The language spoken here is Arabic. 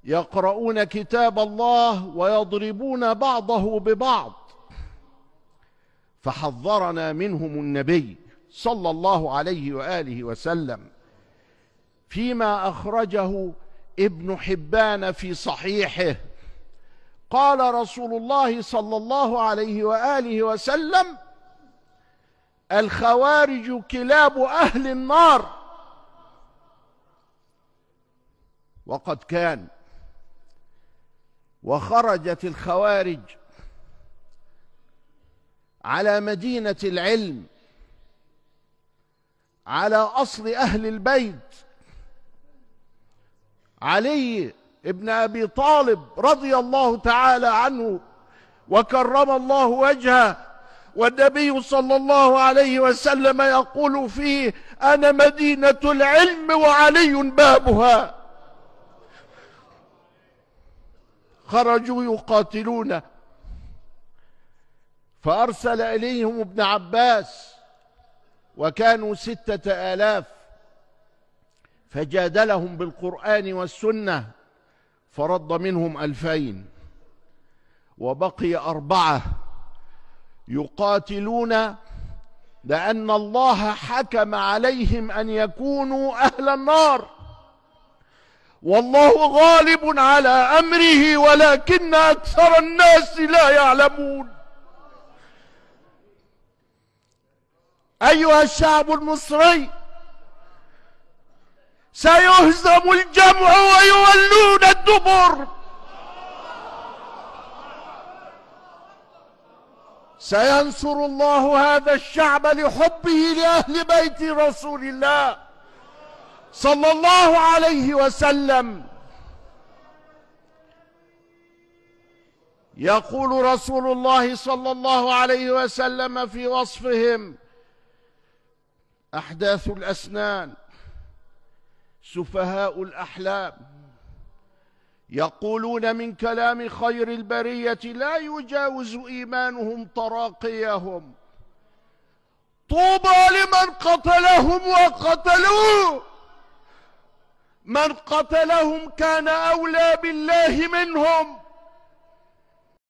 يقرؤون كتاب الله ويضربون بعضه ببعض، فحذرنا منهم النبي صلى الله عليه وآله وسلم فيما أخرجه ابن حبان في صحيحه. قال رسول الله صلى الله عليه وآله وسلم: الخوارج كلاب أهل النار. وقد كان، وخرجت الخوارج على مدينة العلم، على أصل أهل البيت، علي ابن أبي طالب رضي الله تعالى عنه وكرم الله وجهه، والنبي صلى الله عليه وسلم يقول فيه: أنا مدينة العلم وعلي بابها. خرجوا يقاتلون، فأرسل إليهم ابن عباس، وكانوا 6000، فجادلهم بالقرآن والسنة فرد منهم 2000، وبقي 4 يقاتلون لأن الله حكم عليهم أن يكونوا أهل النار، والله غالب على أمره ولكن أكثر الناس لا يعلمون. أيها الشعب المصري، سيهزم الجمع ويولون الدبر. سينصر الله هذا الشعب لحبه لأهل بيت رسول الله صلى الله عليه وسلم. يقول رسول الله صلى الله عليه وسلم في وصفهم: أحداث الأسنان، سفهاء الأحلام، يقولون من كلام خير البرية لا يجاوز إيمانهم تراقيهم. طوبى لمن قتلهم وقتلوه، من قتلهم كان أولى بالله منهم.